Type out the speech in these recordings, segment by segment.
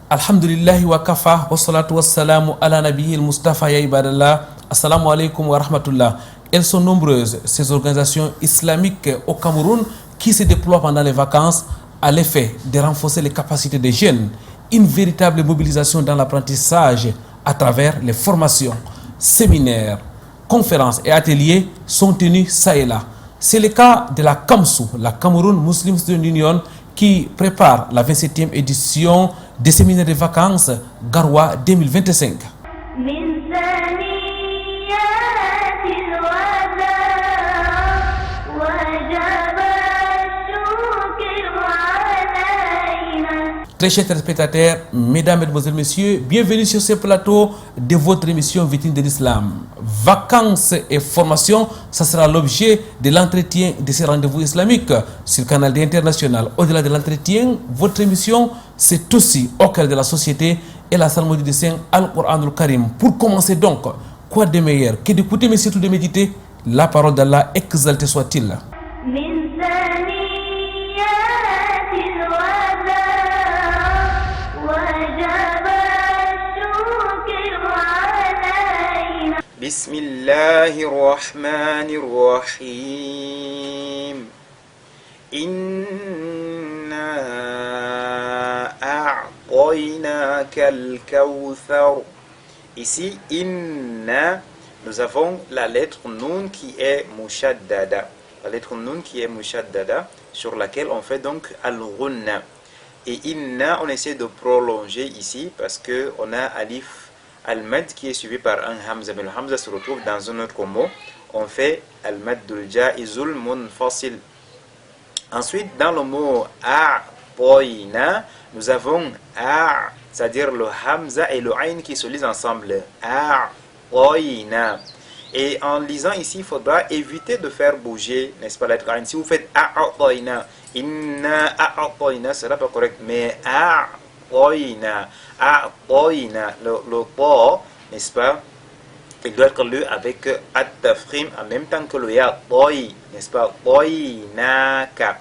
Alhamdulillahi wa kafa wa salatu wa salamu ala nabiyil Mustafa ya ibadallah. Assalamu alaikum wa rahmatullah. Elles sont nombreuses, ces organisations islamiques au Cameroun qui se déploient pendant les vacances à l'effet de renforcer les capacités des jeunes. Une véritable mobilisation dans l'apprentissage à travers les formations, séminaires, conférences et ateliers sont tenus ça et là. C'est le cas de la CAMSU, la Cameroun Muslim Student Union, qui prépare la 27e édition des séminaires de vacances Garoua 2025. Très chers téléspectateurs, mesdames, mesdemoiselles, messieurs, bienvenue sur ce plateau de votre émission Vitrine de l'Islam. Vacances et formation, ça sera l'objet de l'entretien de ces rendez-vous islamiques sur le canal international. Au-delà de l'entretien, votre émission, c'est aussi au cœur de la société et la salmodie de Saint Al-Qur'an al-Karim. Pour commencer donc, quoi de meilleur que d'écouter, mais surtout de méditer la parole d'Allah, exalté soit-il. Bismillahirrahmanirrahim. Inna a'tainaka al-kawthar. Ici, inna, nous avons la lettre nun qui est mushaddada. La lettre nun qui est mushaddada, sur laquelle on fait donc al-ghunna. Et inna, on essaie de prolonger ici parce que on a alif al-mad qui est suivi par un hamza, mais le hamza se retrouve dans un autre mot. On fait al-maddul jaizul munfasil. Ensuite, dans le mot a'toina, nous avons a, c'est-à-dire le hamza et le ayn qui se lisent ensemble. A'toina. Et en lisant ici, il faudra éviter de faire bouger, n'est-ce pas, l'être ayn. Si vous faites a'toina, inna a'toina, ce sera pas correct, mais a'toina, le po, n'est-ce pas, il doit être lu avec at-tafkhim en même temps que le ya, toy, n'est-ce pas, toynaka.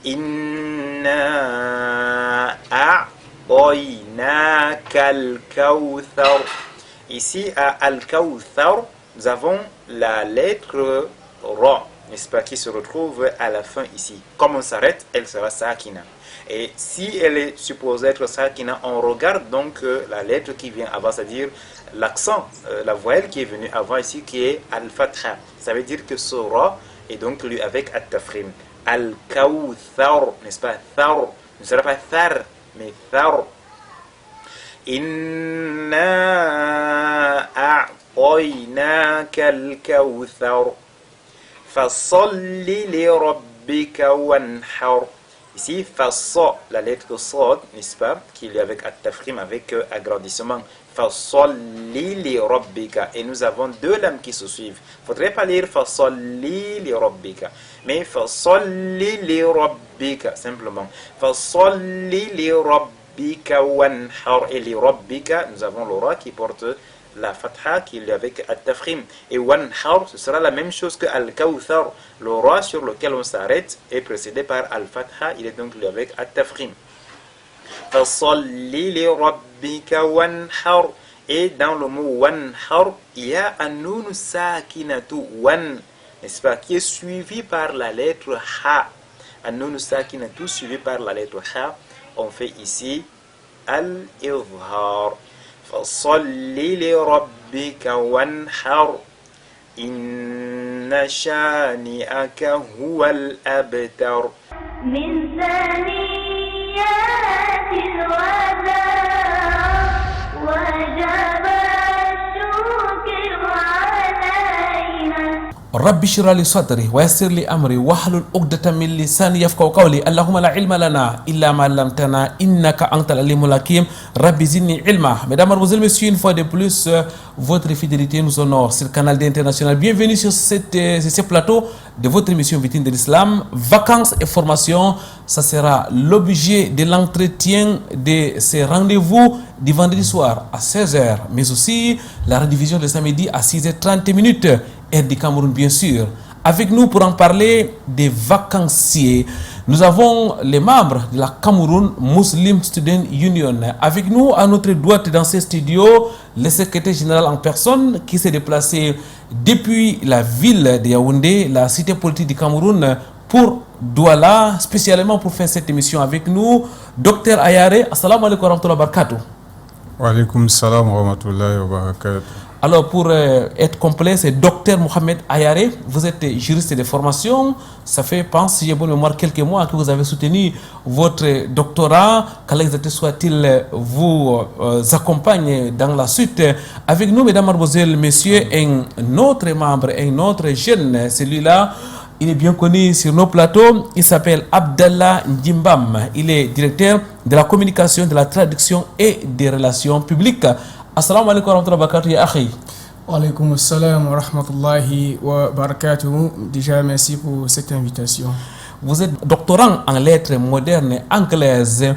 Inna a'toynaka al-kawthar. Ici, à al-kawthar, nous avons la lettre ra, n'est-ce pas, qui se retrouve à la fin ici. Comme on s'arrête, elle sera sakina. Et si elle est supposée être sakina, on regarde donc la lettre qui vient avant, c'est-à-dire l'accent, la voyelle qui est venue avant ici, qui est al-fatha. Ça veut dire que ce ra est donc lu avec at-tafkhim. Al-kawthar, n'est-ce pas? Thar, ne sera pas thar, mais thar. Inna a'tainaka al-kawthar. Fasalli li rabbika wanhar. Ici, fassa, la lettre sod, n'est-ce pas, qui est avec at-tafkhim, avec agrandissement. Fasalli li rabbika. Et nous avons deux lames qui se suivent. Il ne faudrait pas lire fasalli li rabbika, mais fasalli li rabbika, simplement. Fasalli li rabbika wanhar. Et li rabbika, nous avons l'aura qui porte la fatha qui est avec at-tafkhim. Et wanhar, ce sera la même chose que al-kawthar. Le ra sur lequel on s'arrête est précédé par al-fatha, il est donc lu avec at-tafkhim. Fasalli li rabbika wanhar. Et dans le mot wanhar, il y a un nun sakinatu, wan, n'est-ce pas, qui est suivi par la lettre ha. Un nun sakinatu suivi par la lettre ha. On fait ici al-izhar. Fasalli li rabbika wanhar. Inna shani'aka huwa al-abtar. Min thaniyatil wada wajaba shukr alayna. رب اشرح لي صدري ويسر لي امري واحلل عقدة من لساني يفقهوا قولي. اللهم لا علم لنا الا ما علمتنا انك انت العليم الحكيم. رب زدني علما. Mesdames, Mademoiselles, Messieurs, une fois de plus, votre fidélité nous honore sur le canal international. Bienvenue sur ce plateau de votre émission Vitrine de l'Islam. Vacances et formation, ça sera l'objet de l'entretien de ces rendez-vous du vendredi soir à 16h, mais aussi la rediffusion le samedi à 6h30, heure du Cameroun bien sûr. Avec nous pour en parler des vacanciers, Nous avons les membres de la Cameroun Muslim Student Union. Avec nous, à notre droite dans ces studios, le secrétaire général en personne qui s'est déplacé depuis la ville de Yaoundé, la cité politique du Cameroun, pour Douala, spécialement pour faire cette émission avec nous. Docteur Ayare, assalamu alaikum wa rahmatullahi wa barakatuh. Wa alaikum salam wa rahmatullahi wa barakatuh. Alors, pour être complet, c'est Docteur Mohamed Ayare. Vous êtes juriste de formation. Ça fait, pense, si j'ai bonne mémoire, quelques mois que vous avez soutenu votre doctorat. Qu'Allah soit-il vous accompagne dans la suite. Avec nous, mesdames, mademoiselles, messieurs, un autre membre, un autre jeune, celui-là, il est bien connu sur nos plateaux. Il s'appelle Abdallah Ndjimbam. Il est directeur de la communication, de la traduction et des relations publiques. Assalamu alaikum wa rahmatullahi wa barakatuh, ya akhi. Wa alaikum assalam wa rahmatullahi wa barakatuh. Déjà, merci pour cette invitation. Vous êtes doctorant en lettres modernes anglaises.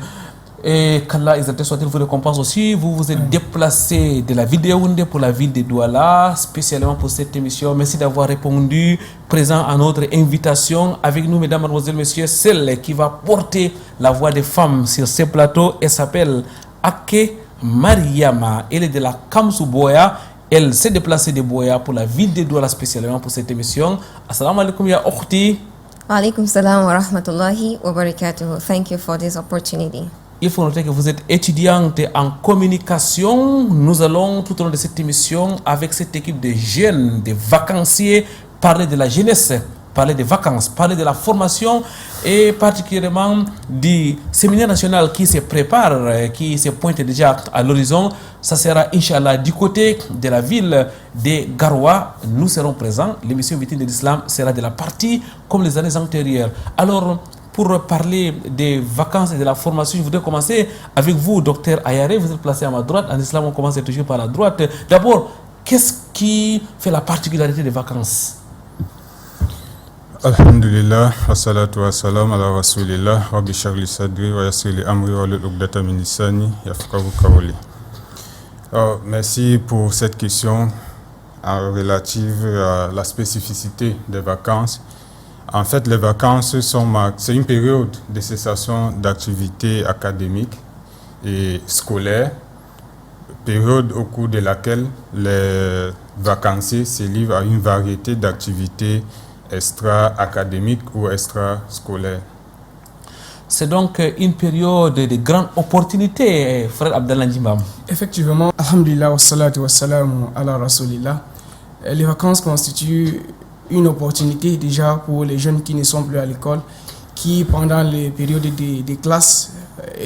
Et qu'Allah soit-il vous récompense aussi. Vous vous êtes déplacé de la ville de Yaoundé pour la ville de Douala, spécialement pour cette émission. Merci d'avoir répondu, présent à notre invitation. Avec nous, mesdames, mademoiselles, messieurs, celle qui va porter la voix des femmes sur ces plateaux, elle s'appelle Ake Mariama. Elle est de la Kamsou Boya. Elle s'est déplacée de Boya pour la ville de Douala, spécialement pour cette émission. Assalamu alaikum ya ukhti. Wa alaikum salam wa rahmatullahi wa barakatuh. Thank you for this opportunity. Il faut noter que vous êtes étudiante en communication. Nous allons tout au long de cette émission, avec cette équipe de jeunes, de vacanciers, parler de la jeunesse, parler des vacances, parler de la formation et particulièrement du séminaire national qui se prépare, qui se pointe déjà à l'horizon. Ça sera, Inch'Allah, du côté de la ville de Garoua. Nous serons présents. L'émission Vitrine de l'Islam sera de la partie comme les années antérieures. Alors, pour parler des vacances et de la formation, je voudrais commencer avec vous, docteur Ayare. Vous êtes placé à ma droite. En islam, on commence toujours par la droite. D'abord, qu'est-ce qui fait la particularité des vacances? Alhamdulillah, wa salatu wa salam ala rasulillah, rabbi shrah sadri wa yassir li amri wa hlul 'uqdatam min lisani yafqahu qawli. Merci pour cette question relative à la spécificité des vacances. En fait, les vacances c'est une période de cessation d'activités académiques et scolaires, période au cours de laquelle les vacanciers se livrent à une variété d'activités extra-académiques ou extra-scolaires. C'est donc une période de grande opportunité, frère Abdallah Ndjimbam. Effectivement, alhamdulillah wa salatu wa salam ala rasulillah. Les vacances constituent une opportunité déjà pour les jeunes qui ne sont plus à l'école, qui pendant les périodes de classe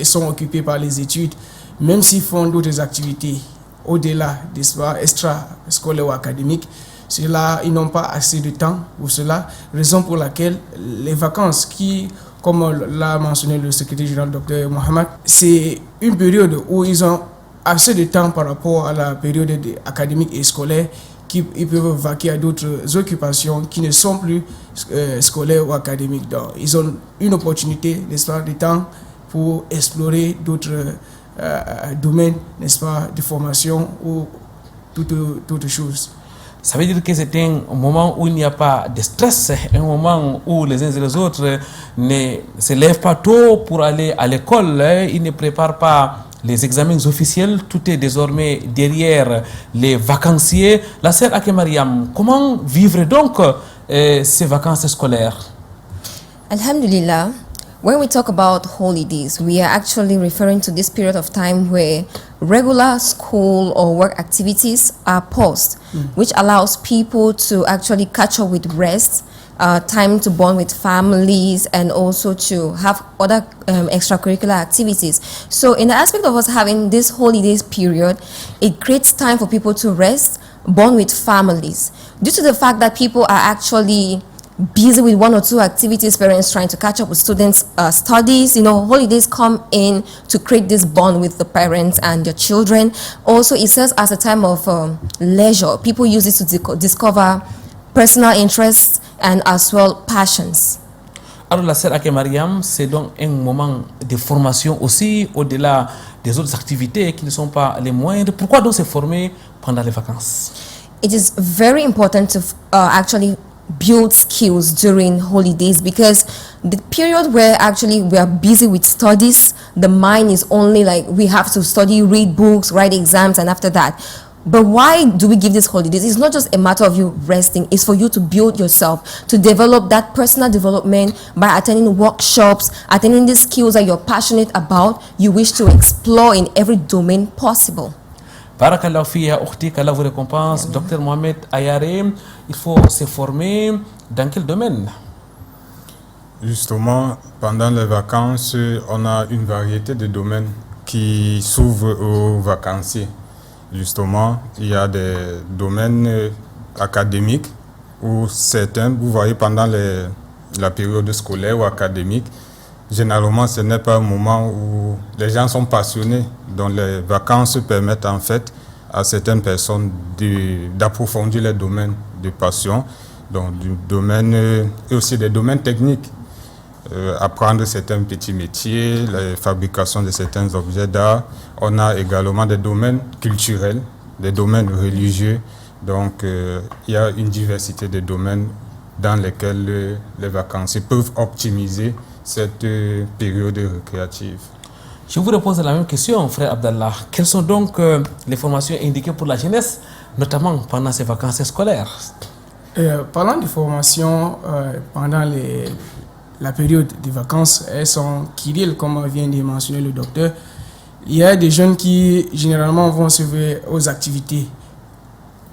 sont occupés par les études, même s'ils font d'autres activités au-delà des soirs extra-scolaires ou académiques. Cela, ils n'ont pas assez de temps pour cela, raison pour laquelle les vacances qui, comme l'a mentionné le secrétaire général Dr Mohamed, c'est une période où ils ont assez de temps par rapport à la période académique et scolaire, ils peuvent vaquer à d'autres occupations qui ne sont plus scolaires ou académiques. Donc, ils ont une opportunité, n'est-ce pas, de temps pour explorer d'autres domaines, n'est-ce pas, de formation ou toutes choses. Ça veut dire que c'est un moment où il n'y a pas de stress, un moment où les uns et les autres ne se lèvent pas tôt pour aller à l'école, ils ne préparent pas les examens officiels, tout est désormais derrière les vacanciers. La sœur Ake Mariam, comment vivre donc ces vacances scolaires? Alhamdulillah, when we talk about holidays, we are actually referring to this period of time where regular school or work activities are paused, which allows people to actually catch up with rest, time to bond with families, and also to have other extracurricular activities. So in the aspect of us having this holidays period, it creates time for people to rest, bond with families. Due to the fact that people are actually busy with one or two activities, parents trying to catch up with students' studies, holidays come in to create this bond with the parents and their children. Also, it serves as a time of leisure. People use it to discover personal interests and as well passions. Alors la sœur Ake Mariam, c'est donc un moment de formation aussi, au-delà des autres activités qui ne sont pas les moindres. Pourquoi donc se former pendant les vacances? It is very important to actually build skills during holidays, because the period where actually we are busy with studies, the mind is only like we have to study, read books, write exams, and after that. But why do we give these holidays? It's not just a matter of you resting. It's for you to build yourself, to develop that personal development by attending workshops, attending the skills that you're passionate about, you wish to explore in every domain possible. Barakallahu fiya ukhti, qu'Allah vous récompense. Docteur Mohamed Ayare, il faut se former dans quel domaine? Justement, pendant les vacances, on a une variété de domaines qui s'ouvrent aux vacanciers. Justement, il y a des domaines académiques où certains, vous voyez, pendant la période scolaire ou académique, généralement, ce n'est pas un moment où les gens sont passionnés. Donc, les vacances permettent en fait à certaines personnes d'approfondir les domaines de passion, donc du domaine et aussi des domaines techniques. Apprendre certains petits métiers, la fabrication de certains objets d'art. On a également des domaines culturels, des domaines religieux. Donc, il y a une diversité de domaines dans lesquels les vacanciers peuvent optimiser cette période récréative. Je vous repose la même question, frère Abdallah. Quelles sont donc les formations indiquées pour la jeunesse, notamment pendant ces vacances scolaires? Parlant de formation, pendant la période des vacances, elles sont Kirill, comme vient de mentionner le docteur. Il y a des jeunes qui généralement vont se faire aux activités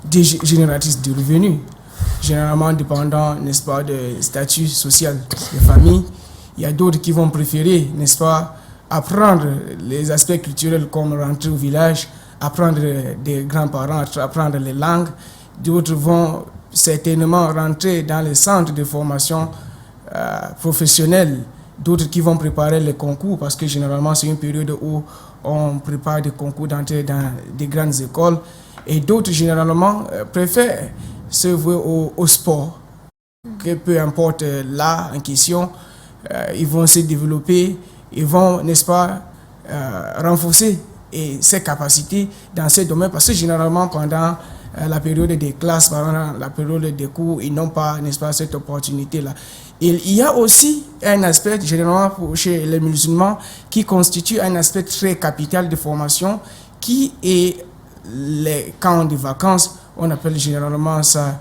génératrices de revenus, généralement dépendant, n'est-ce pas, de statut social de famille. Il y a d'autres qui vont préférer, n'est-ce pas, apprendre les aspects culturels comme rentrer au village, apprendre des grands-parents, apprendre les langues. D'autres vont certainement rentrer dans les centres de formation professionnels, d'autres qui vont préparer les concours parce que généralement c'est une période où on prépare des concours d'entrée dans des grandes écoles, et d'autres généralement préfèrent se vouer au sport, que peu importe l'art en question, ils vont se développer, ils vont, n'est-ce pas, renforcer ses capacités dans ces domaines parce que généralement pendant la période des classes, pendant la période des cours, ils n'ont pas, n'est-ce pas, cette opportunité-là. Il y a aussi un aspect, généralement chez les musulmans, qui constitue un aspect très capital de formation, qui est les camps de vacances. On appelle généralement ça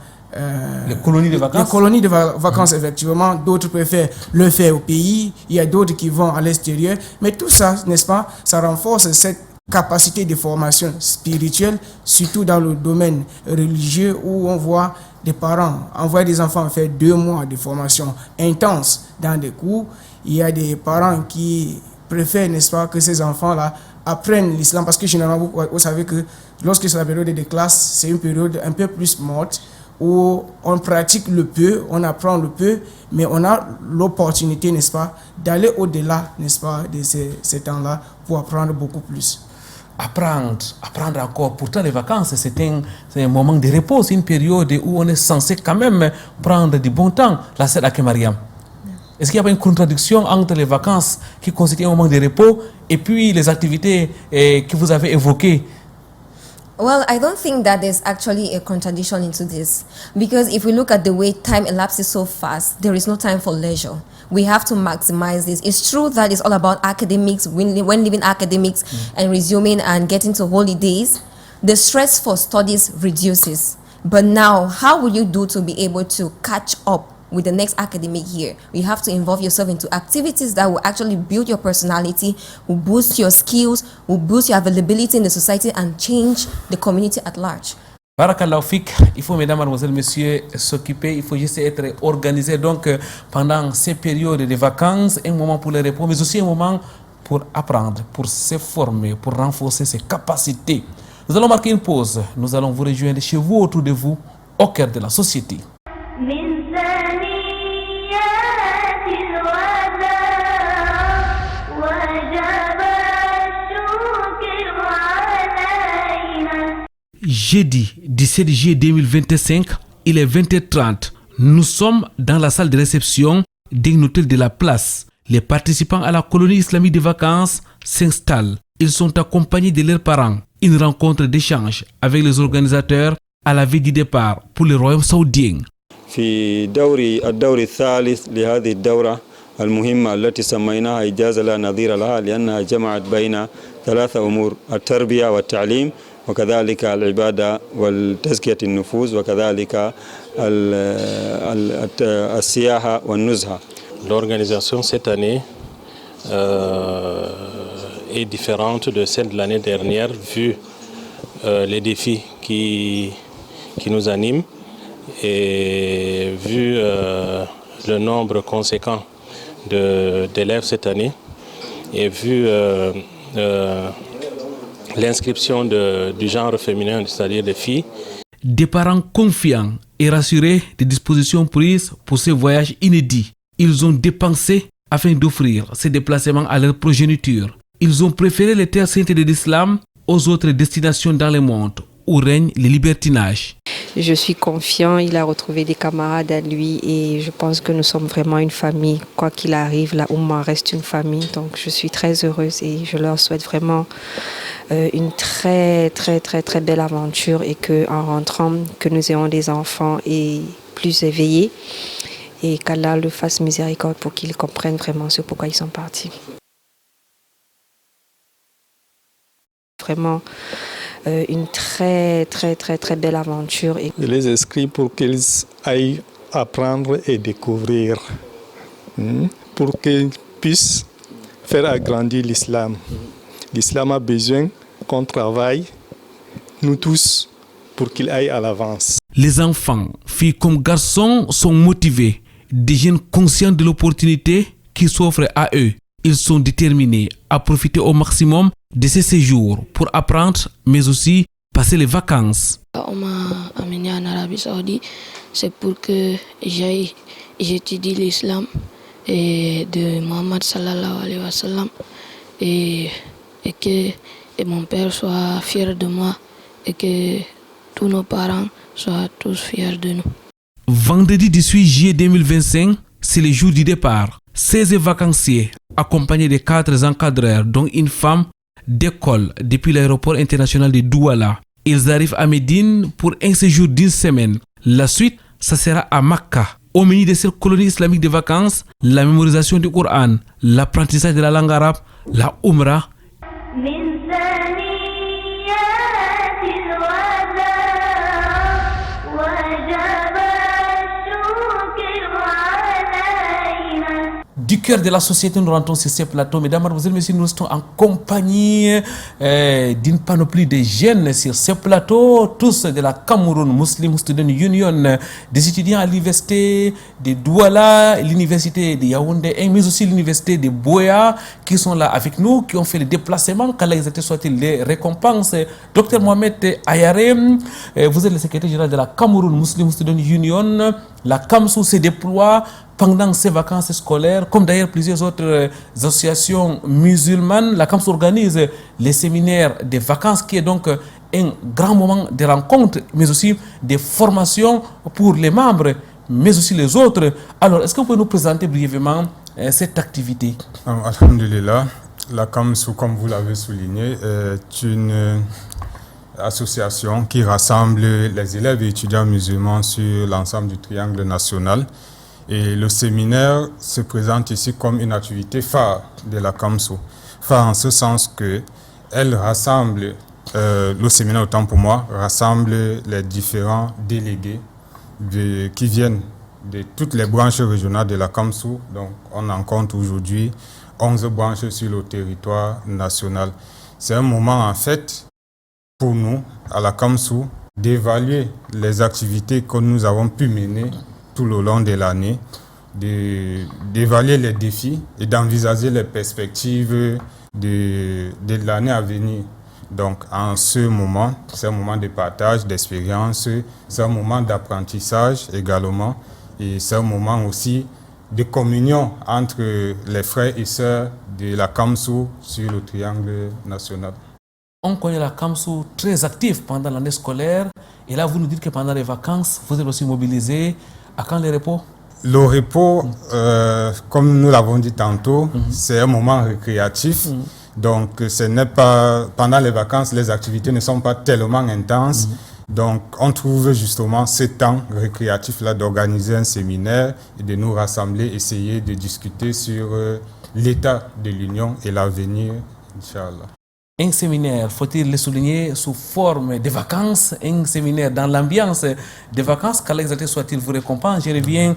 les colonies de vacances. Les colonies de vacances, effectivement. D'autres préfèrent le faire au pays. Il y a d'autres qui vont à l'extérieur. Mais tout ça, n'est-ce pas, ça renforce cette capacité de formation spirituelle, surtout dans le domaine religieux où on voit des parents envoyer des enfants faire 2 mois de formation intense dans des cours. Il y a des parents qui préfèrent, n'est-ce pas, que ces enfants-là apprennent l'islam parce que généralement, vous savez que lorsque c'est la période des classes, c'est une période un peu plus morte où on pratique le peu, on apprend le peu, mais on a l'opportunité, n'est-ce pas, d'aller au-delà, n'est-ce pas, de ces temps-là pour apprendre beaucoup plus. Apprendre encore. Pourtant, les vacances, c'est un moment de repos, c'est une période où on est censé quand même prendre du bon temps. La sœur Mariam. Est-ce qu'il n'y a pas une contradiction entre les vacances qui constituent un moment de repos et puis les activités que vous avez évoquées? Well, I don't think that there's actually a contradiction into this, because if we look at the way time elapses so fast, there is no time for leisure. We have to maximize this. It's true that it's all about academics, when leaving academics and resuming and getting to holidays, the stress for studies reduces. But now, how will you do to be able to catch up with the next academic year? You have to involve yourself into activities that will actually build your personality, will boost your skills, will boost your availability in the society and change the community at large. Barakallahu fik. Il faut, mesdames, mademoiselles, messieurs, s'occuper. Il faut juste être organisé. Donc, pendant ces périodes de vacances, un moment pour le repos, mais aussi un moment pour apprendre, pour se former, pour renforcer ses capacités. Nous allons marquer une pause. Nous allons vous rejoindre chez vous, autour de vous, au cœur de la société. Jeudi 17 juillet 2025, il est 20h30. Nous sommes dans la salle de réception d'un hôtel de la place. Les participants à la colonie islamique de vacances s'installent. Ils sont accompagnés de leurs parents. Une rencontre d'échange avec les organisateurs à la veille du départ pour le royaume saoudien. في الدور الثالث لهذه الدورة المهمة التي سميناها إجازة لا نظير لها لأنها جمعت بين ثلاثة أمور: التربية والتعليم، وكذلك العبادة والتزكية النفوس، وكذلك السياحة والنزهة. L'organisation cette année est différente de celle de l'année dernière vu les défis qui nous animent et vu le nombre conséquent d'élèves cette année et vu l'inscription du genre féminin, c'est-à-dire des filles. Des parents confiants et rassurés des dispositions prises pour ce voyage inédit. Ils ont dépensé afin d'offrir ces déplacements à leur progéniture. Ils ont préféré les terres saintes de l'islam aux autres destinations dans le monde où règne le libertinage. Je suis confiant, il a retrouvé des camarades à lui et je pense que nous sommes vraiment une famille. Quoi qu'il arrive, la Oumma reste une famille, donc je suis très heureuse et je leur souhaite vraiment une très belle aventure et qu'en rentrant, que nous ayons des enfants et plus éveillés et qu'Allah le fasse miséricorde pour qu'ils comprennent vraiment ce pourquoi ils sont partis. Vraiment une très belle aventure. Je les inscris pour qu'ils aillent apprendre et découvrir, pour qu'ils puissent faire agrandir l'islam. L'islam a besoin qu'on travaille, nous tous, pour qu'il aille à l'avance. Les enfants, filles comme garçons, sont motivés, des jeunes conscients de l'opportunité qui s'offre à eux. Ils sont déterminés à profiter au maximum de ces séjours pour apprendre, mais aussi passer les vacances. On m'a amené en Arabie Saoudite, c'est pour que j'étudie l'islam et de Mohammed sallallahu alayhi wa sallam et que mon père soit fier de moi et que tous nos parents soient tous fiers de nous. Vendredi 18 juillet 2025, c'est le jour du départ. 16 vacanciers accompagnés de 4 encadreurs, dont une femme, décollent depuis l'aéroport international de Douala. Ils arrivent à Médine pour un séjour d'une semaine. La suite, ça sera à Makka. Au menu de cette colonie islamique de vacances, la mémorisation du Coran, l'apprentissage de la langue arabe, la Umrah. Du cœur de la société, nous rentrons sur ces plateaux. Mesdames, Mademoiselles, Messieurs, nous restons en compagnie d'une panoplie de jeunes sur ces plateaux, tous de la Cameroun Muslim Student Union, des étudiants à l'université de Douala, l'université de Yaoundé, mais aussi l'université de Boya, qui sont là avec nous, qui ont fait le déplacement, qu'Allah soit-il les récompenses. Docteur Mohamed Ayare, vous êtes le secrétaire général de la Cameroun Muslim Student Union. La CAMSU se déploie pendant ces vacances scolaires, comme d'ailleurs plusieurs autres associations musulmanes. La CAMSU organise les séminaires des vacances, qui est donc un grand moment de rencontre, mais aussi de formation pour les membres, mais aussi les autres. Alors, est-ce que vous pouvez nous présenter brièvement cette activité? Alhamdulillah, la CAMSU, comme vous l'avez souligné, est une association qui rassemble les élèves et étudiants musulmans sur l'ensemble du triangle national. Et le séminaire se présente ici comme une activité phare de la CAMSU. Phare en ce sens qu'elle rassemble, le séminaire autant pour moi, rassemble les différents délégués qui viennent de toutes les branches régionales de la CAMSU. Donc on en compte aujourd'hui 11 branches sur le territoire national. C'est un moment en fait pour nous, à la CAMSU, d'évaluer les activités que nous avons pu mener tout le long de l'année, d'évaluer les défis et d'envisager les perspectives de l'année à venir. Donc, en ce moment, c'est un moment de partage d'expérience, c'est un moment d'apprentissage également, et c'est un moment aussi de communion entre les frères et sœurs de la CAMSU sur le triangle national. On connaît la CAMSU très active pendant l'année scolaire. Et là, vous nous dites que pendant les vacances, vous êtes aussi mobilisés. À quand les repos? Le repos, comme nous l'avons dit tantôt, c'est un moment récréatif. Donc, ce n'est pas pendant les vacances, les activités ne sont pas tellement intenses. Donc, on trouve justement ce temps récréatif-là d'organiser un séminaire et de nous rassembler, essayer de discuter sur l'état de l'Union et l'avenir, Inch'Allah. Un séminaire, faut-il le souligner, sous forme de vacances, un séminaire dans l'ambiance des vacances, qu'Allah exalté soit-il vous récompense. Je reviens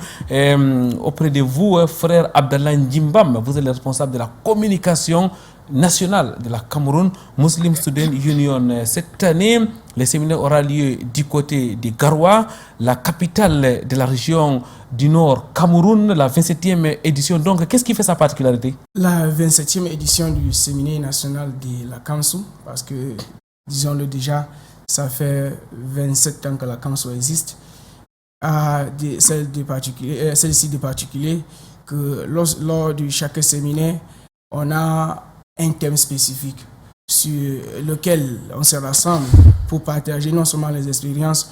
auprès de vous, frère Abdallah Njimbam, vous êtes le responsable de la communication nationale de la Cameroun Muslim Student Union. Cette année, le séminaire aura lieu du côté de Garoua, la capitale de la région du Nord Cameroun, la 27e édition. Donc, qu'est-ce qui fait sa particularité? La 27e édition du séminaire national de la CAMSU, parce que, disons-le déjà, ça fait 27 ans que la CAMSU existe. Celle-ci de particulier, que lors de chaque séminaire, on a un thème spécifique sur lequel on se rassemble pour partager non seulement les expériences,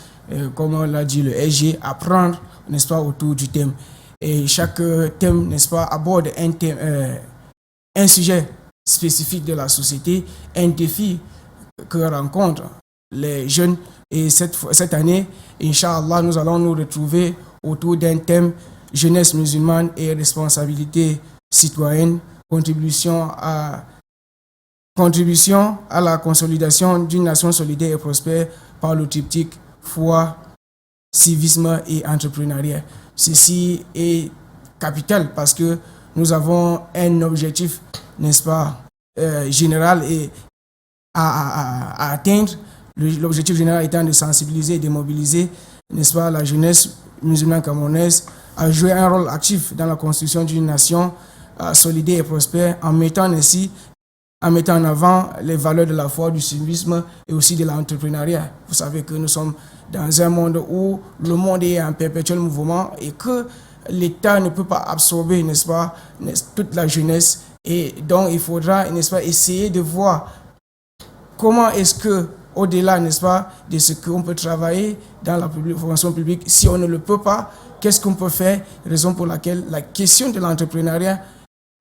comme on l'a dit, le SG, apprendre, n'est-ce pas, autour du thème. Et chaque thème, n'est-ce pas, aborde un thème, un sujet spécifique de la société, un défi que rencontrent les jeunes. Et cette année, Inch'Allah, nous allons nous retrouver autour d'un thème jeunesse musulmane et responsabilité citoyenne, contribution à la consolidation d'une nation solidaire et prospère par le triptyque foi, civisme et entrepreneuriat. Ceci est capital parce que nous avons un objectif, n'est-ce pas, général et à atteindre. L'objectif général étant de sensibiliser et de mobiliser, n'est-ce pas, la jeunesse musulmane camerounaise à jouer un rôle actif dans la construction d'une nation solidaire et prospère en mettant en avant les valeurs de la foi, du civisme et aussi de l'entrepreneuriat. Vous savez que nous sommes dans un monde où le monde est en perpétuel mouvement et que l'État ne peut pas absorber, n'est-ce pas, toute la jeunesse. Et donc, il faudra, n'est-ce pas, essayer de voir comment est-ce que, au-delà, n'est-ce pas, de ce qu'on peut travailler dans la formation publique, si on ne le peut pas, qu'est-ce qu'on peut faire? Raison pour laquelle la question de l'entrepreneuriat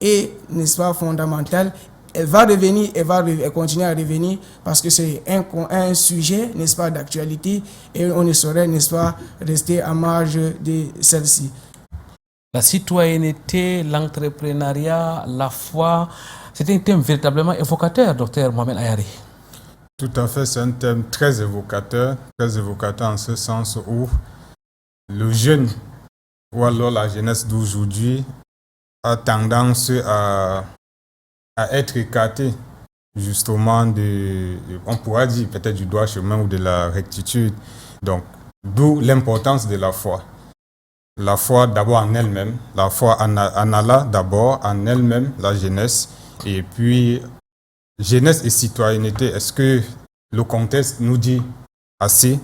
est, n'est-ce pas, fondamentale. Elle va revenir, elle va continuer à revenir parce que c'est un sujet, n'est-ce pas, d'actualité et on ne saurait, n'est-ce pas, rester à marge de celle-ci. La citoyenneté, l'entrepreneuriat, la foi, c'est un thème véritablement évocateur, docteur Mohamed Ayari. Tout à fait, c'est un thème très évocateur en ce sens où le jeune, ou alors la jeunesse d'aujourd'hui, a tendance à être écarté justement on pourrait dire peut-être du droit chemin ou de la rectitude. Donc, d'où l'importance de la foi. La foi d'abord en elle-même, la foi en Allah d'abord, en elle-même, la jeunesse, et puis jeunesse et citoyenneté. Est-ce que le contexte nous dit assez?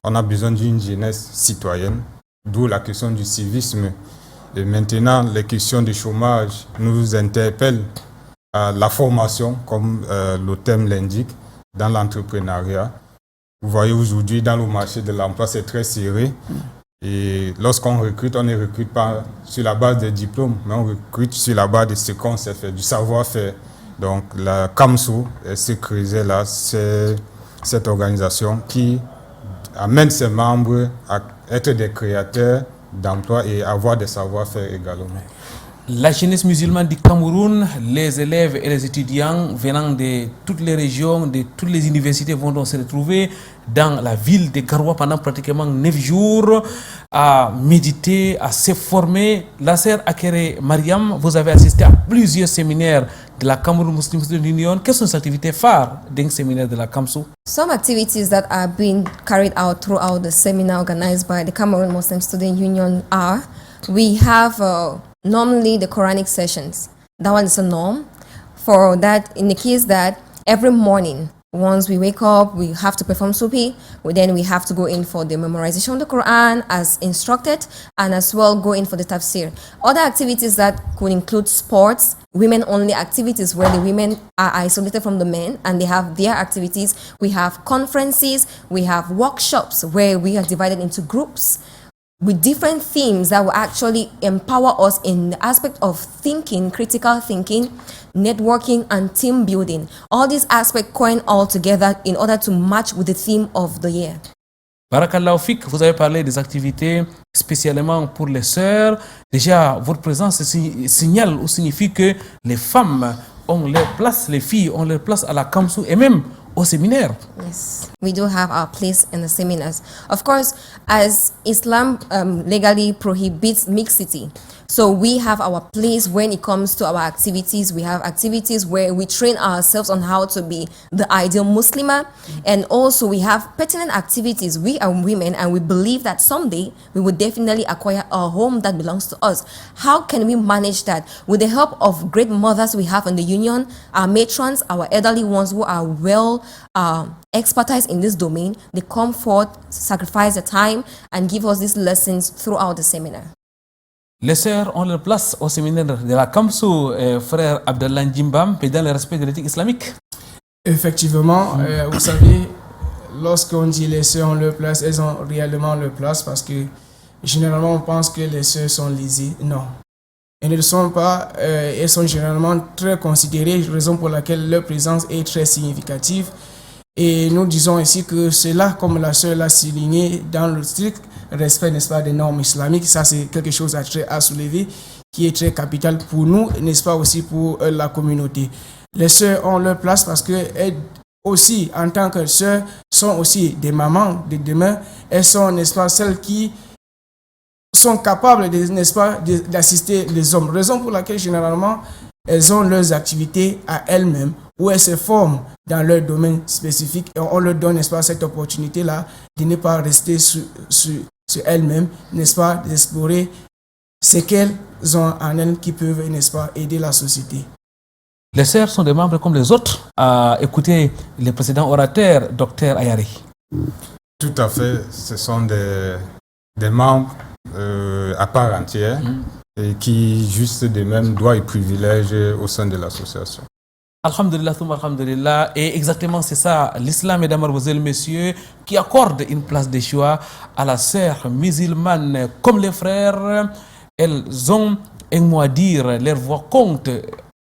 On a besoin d'une jeunesse citoyenne, d'où la question du civisme. Et maintenant, les questions du chômage nous interpellent à la formation, comme le thème l'indique, dans l'entrepreneuriat. Vous voyez aujourd'hui, dans le marché de l'emploi, c'est très serré. Et lorsqu'on recrute, on ne recrute pas sur la base des diplômes, mais on recrute sur la base de ce qu'on sait faire, du savoir-faire. Donc la CAMSU, ce creuset-là, c'est cette organisation qui amène ses membres à être des créateurs d'emplois et avoir des savoir-faire également. La jeunesse musulmane du Cameroun, les élèves et les étudiants venant de toutes les régions, de toutes les universités vont donc se retrouver dans la ville de Garoua pendant pratiquement 9 jours à méditer, à se former. La sœur Akere Mariam, vous avez assisté à plusieurs séminaires de la Cameroun Muslim Student Union. Quelles sont les activités phares d'un séminaire de la CAMSU? Some activities that are being carried out throughout the seminar organized by the Cameroon Muslim Student Union are, we have normally the Quranic sessions. That one is a norm. For that, in the case that every morning, once we wake up, we have to perform supi. Then we have to go in for the memorization of the Quran as instructed, and as well go in for the tafsir. Other activities that could include sports, women-only activities where the women are isolated from the men and they have their activities. We have conferences, we have workshops where we are divided into groups with different themes that will actually empower us in the aspect of thinking, critical thinking, networking, and team building. All these aspects coin all together in order to match with the theme of the year. Barakallahu Fik, vous avez parlé des activités spécialement pour les sœurs. Déjà, votre présence signale ou signifie que les femmes ont leur place, les filles ont leur place à la Kamsou et même au séminaire. Yes, we do have our place in the seminars. Of course, as Islam legally prohibits mixity, so we have our place when it comes to our activities. We have activities where we train ourselves on how to be the ideal Muslimah, and also we have pertinent activities. We are women and we believe that someday we will definitely acquire a home that belongs to us. How can we manage that? With the help of great mothers we have in the union, our matrons, our elderly ones who are well expertise in this domain, they come forth, sacrifice their time and give us these lessons throughout the seminar. Les sœurs ont leur place au séminaire de la Kamsou, frère Abdallah Njimbam, mais dans le respect de l'éthique islamique. Effectivement, vous savez, lorsqu'on dit les sœurs ont leur place, elles ont réellement leur place parce que généralement on pense que les sœurs sont lésées. Non. Elles ne le sont pas, elles sont généralement très considérées, raison pour laquelle leur présence est très significative. Et nous disons ici que cela, comme la sœur l'a souligné, dans le strict respect, n'est-ce pas, des normes islamiques, ça c'est quelque chose à soulever, qui est très capital pour nous, n'est-ce pas, aussi pour la communauté. Les sœurs ont leur place parce qu'elles aussi, en tant que sœurs, sont aussi des mamans de demain. Elles sont, n'est-ce pas, celles qui sont capables, n'est-ce pas, d'assister les hommes. Raison pour laquelle, généralement, elles ont leurs activités à elles-mêmes, où elles se forment dans leur domaine spécifique et on leur donne, n'est-ce pas, cette opportunité-là de ne pas rester sur elles-mêmes, n'est-ce pas, d'explorer ce qu'elles ont en elles qui peuvent, n'est-ce pas, aider la société. Les sœurs sont des membres comme les autres. Écoutez les précédents orateurs, Dr Ayari. Tout à fait, ce sont des membres à part entière et qui, juste de même, droits et privilèges au sein de l'association. Alhamdulillah, alhamdulillah. Et exactement, c'est ça, l'islam, mesdames, mademoiselles, messieurs, qui accorde une place de choix à la sœur musulmane comme les frères. Elles ont un mot à dire, leur voix compte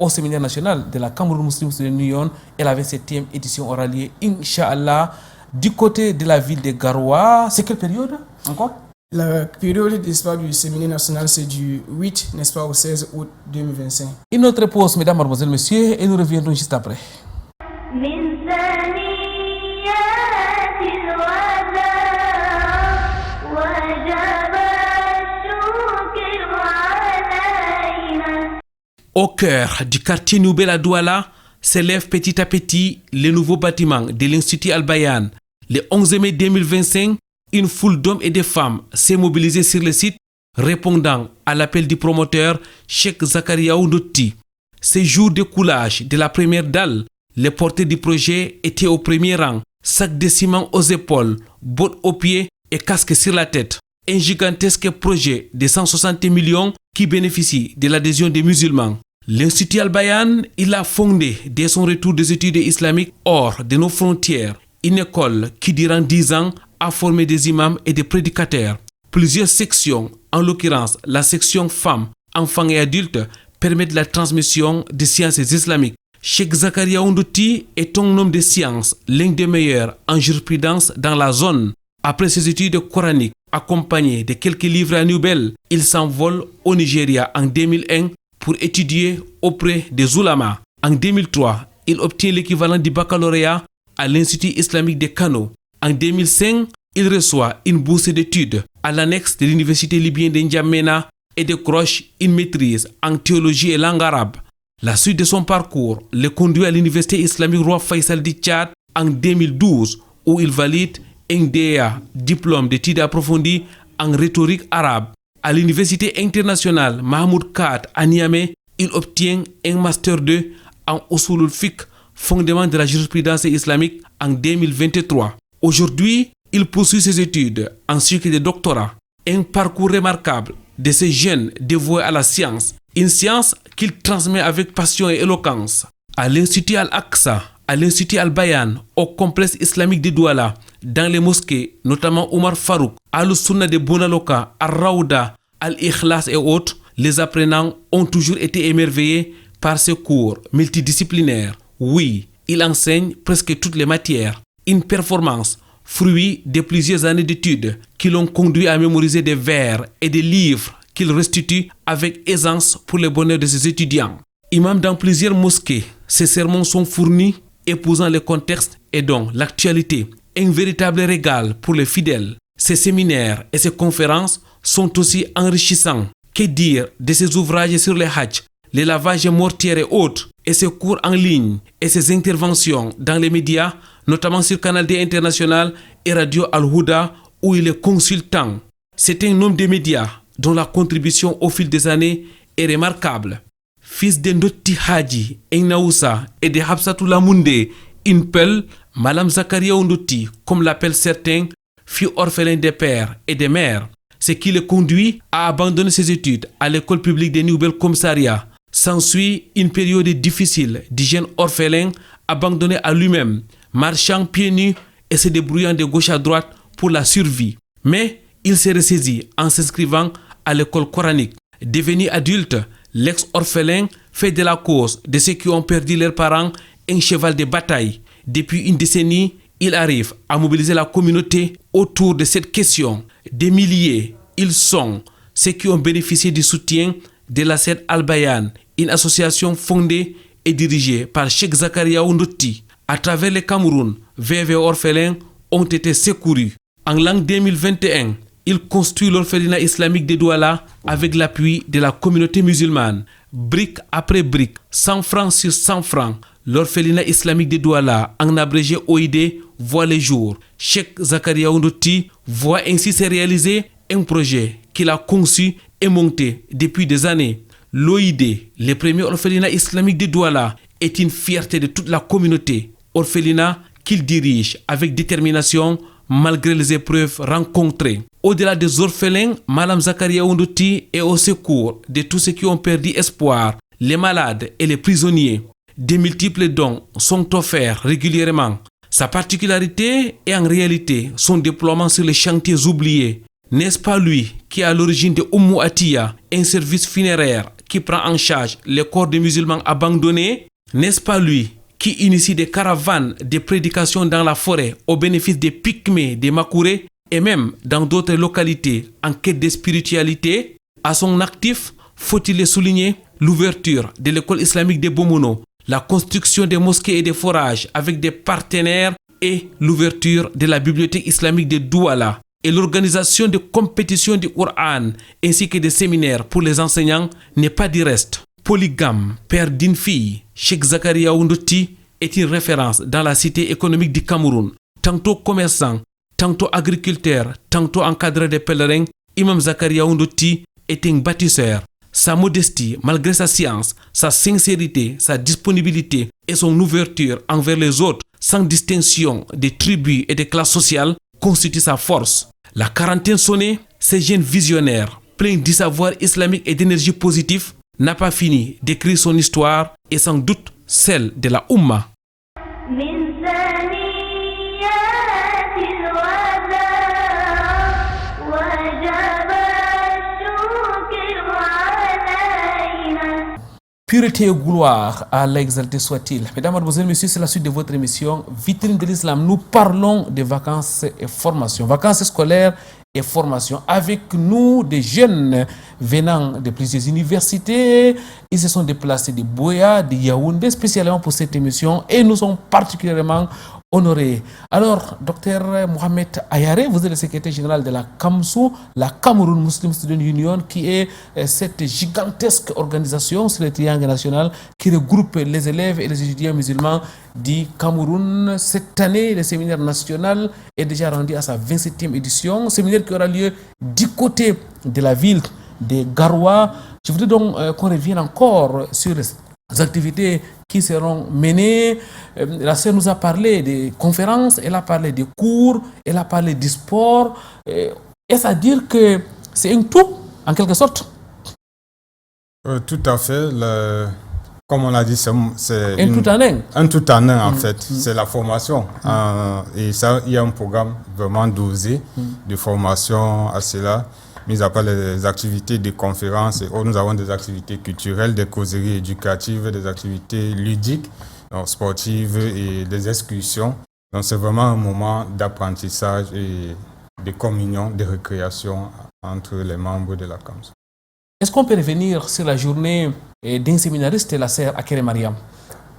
au séminaire national de la Cameroun Muslim Student Union et la 27e édition aura lieu, Inch'Allah, du côté de la ville de Garoua. C'est quelle période encore? La période d'espoir du séminaire national, c'est du 8, n'est-ce pas, au 16 août 2025. Une autre pause, mesdames, mademoiselles, messieurs, et nous reviendrons juste après. Au cœur du quartier Noubel à Douala s'élève petit à petit le nouveau bâtiment de l'Institut Al-Bayan. Le 11 mai 2025, une foule d'hommes et de femmes s'est mobilisée sur le site, répondant à l'appel du promoteur Cheikh Zakariaou Ndotti. Ces jours de coulage de la première dalle, les porteurs du projet étaient au premier rang, sac de ciment aux épaules, bottes aux pieds et casque sur la tête. Un gigantesque projet de 160 millions qui bénéficie de l'adhésion des musulmans. L'Institut Al-Bayan, il a fondé dès son retour des études islamiques hors de nos frontières une école qui durant 10 ans a formé des imams et des prédicateurs. Plusieurs sections, en l'occurrence la section femmes, enfants et adultes, permettent la transmission des sciences islamiques. Cheikh Zakariaou Ndotti est un homme de sciences, l'un des meilleurs en jurisprudence dans la zone. Après ses études coraniques, accompagné de quelques livres à Nouvelle, il s'envole au Nigeria en 2001 pour étudier auprès des oulémas. En 2003, il obtient l'équivalent du baccalauréat à l'Institut islamique de Kano. En 2005, il reçoit une bourse d'études à l'annexe de l'université libyenne de N'Djamena et décroche une maîtrise en théologie et langue arabe. La suite de son parcours le conduit à l'université islamique Roi Faisal du Tchad en 2012 où il valide un DEA, diplôme d'études approfondies en rhétorique arabe. À l'université internationale Mahmoud Kad à Niamey, il obtient un master 2 en Usulul Fiqh, fondement de la jurisprudence islamique en 2023. Aujourd'hui, il poursuit ses études en cycle de doctorat. Un parcours remarquable de ces jeunes dévoués à la science, une science qu'il transmet avec passion et éloquence. À l'Institut Al-Aqsa, à l'Institut Al-Bayan, au complexe islamique de Douala, dans les mosquées, notamment Omar Farouk, Al-Sunna de Bonaloka, Al-Raouda, Al-Ikhlas et autres, les apprenants ont toujours été émerveillés par ce cours multidisciplinaire. Oui, il enseigne presque toutes les matières. Une performance fruit de plusieurs années d'études qui l'ont conduit à mémoriser des vers et des livres qu'il restitue avec aisance pour le bonheur de ses étudiants. Imam dans plusieurs mosquées, ses sermons sont fournis, épousant le contexte et donc l'actualité. Un véritable régal pour les fidèles. Ses séminaires et ses conférences sont aussi enrichissants. Que dire de ses ouvrages sur les hajj, les lavages mortiers et autres, et ses cours en ligne et ses interventions dans les médias, notamment sur Canal D International et Radio Al-Houda, où il est consultant. C'est un homme des médias dont la contribution au fil des années est remarquable. Fils de Ndotti Hadji Naoussa et de Habsatou Lamoundé, une Peul, Madame Zakaria Ndotti, comme l'appellent certains, fut orphelin des pères et des mères, ce qui le conduit à abandonner ses études à l'école publique de Nouvelle Commissariat. S'ensuit une période difficile du jeune orphelin abandonné à lui-même, marchant pieds nus et se débrouillant de gauche à droite pour la survie. Mais il s'est ressaisi en s'inscrivant à l'école coranique. Devenu adulte, l'ex-orphelin fait de la cause de ceux qui ont perdu leurs parents un cheval de bataille. Depuis une décennie, il arrive à mobiliser la communauté autour de cette question. Des milliers, ils sont ceux qui ont bénéficié du soutien de la SED Al-Bayan, une association fondée et dirigée par Cheikh Zakaria Ndotti. À travers le Cameroun, veuves et orphelins ont été secourus. En l'an 2021, il construit l'orphelinat islamique de Douala avec l'appui de la communauté musulmane. Brique après brique, 100 francs sur 100 francs, l'orphelinat islamique de Douala, en abrégé OID, voit le jour. Cheikh Zakaria Ndotti voit ainsi se réaliser un projet qu'il a conçu et monté depuis des années. L'OID, le premier orphelinat islamique de Douala, est une fierté de toute la communauté. Orphelinat qu'il dirige avec détermination malgré les épreuves rencontrées. Au-delà des orphelins, Madame Zakaria Ndotti est au secours de tous ceux qui ont perdu espoir, les malades et les prisonniers. De multiples dons sont offerts régulièrement. Sa particularité est en réalité son déploiement sur les chantiers oubliés. N'est-ce pas lui qui est à l'origine de Oumou Atiya, un service funéraire qui prend en charge les corps des musulmans abandonnés? N'est-ce pas lui qui initie des caravanes de prédication dans la forêt au bénéfice des Pygmées, des Makouré et même dans d'autres localités en quête de spiritualité? À son actif, faut-il le souligner, l'ouverture de l'école islamique de Bomono, la construction des mosquées et des forages avec des partenaires et l'ouverture de la bibliothèque islamique de Douala et l'organisation de compétitions du Coran ainsi que des séminaires pour les enseignants n'est pas du reste. Polygame, père d'une fille, Cheikh Zakaria Ndotti est une référence dans la cité économique du Cameroun. Tantôt commerçant, tantôt agriculteur, tantôt encadreur des pèlerins, Imam Zakaria Ndotti est un bâtisseur. Sa modestie, malgré sa science, sa sincérité, sa disponibilité et son ouverture envers les autres, sans distinction des tribus et des classes sociales, constituent sa force. La quarantaine sonnée, ce jeune visionnaire, plein du savoir islamique et d'énergie positive, n'a pas fini d'écrire son histoire et sans doute celle de la Oumma. Pureté et gloire à l'exalté soit-il. Mesdames, Mademoiselles, Messieurs, c'est la suite de votre émission Vitrine de l'Islam. Nous parlons de vacances et formation, vacances scolaires et formation. Avec nous, des jeunes venant de plusieurs universités. Ils se sont déplacés de Boya, de Yaoundé, spécialement pour cette émission. Et nous sommes particulièrement honorés. Alors, docteur Mohamed Ayare, vous êtes le secrétaire général de la CAMSU, la Cameroun Muslim Student Union, qui est cette gigantesque organisation sur le triangle national qui regroupe les élèves et les étudiants musulmans du Cameroun. Cette année, le séminaire national est déjà rendu à sa 27e édition. Séminaire qui aura lieu du côté de la ville de Garoua. Je voudrais donc qu'on revienne encore sur les activités qui seront menées. La sœur nous a parlé des conférences, elle a parlé des cours, elle a parlé du sport. Est-ce à dire que c'est un tout, en quelque sorte? Tout à fait. Comme on l'a dit, c'est un tout en un. Un tout en un, en fait. C'est la formation. Et ça, il y a un programme vraiment dosé de formation à cela. Mis à part les activités de conférences, nous avons des activités culturelles, des causeries éducatives, des activités ludiques, donc sportives et des excursions. Donc c'est vraiment un moment d'apprentissage et de communion, de récréation entre les membres de la CAMS. Est-ce qu'on peut revenir sur la journée d'un séminariste, la sœur Akere Mariam?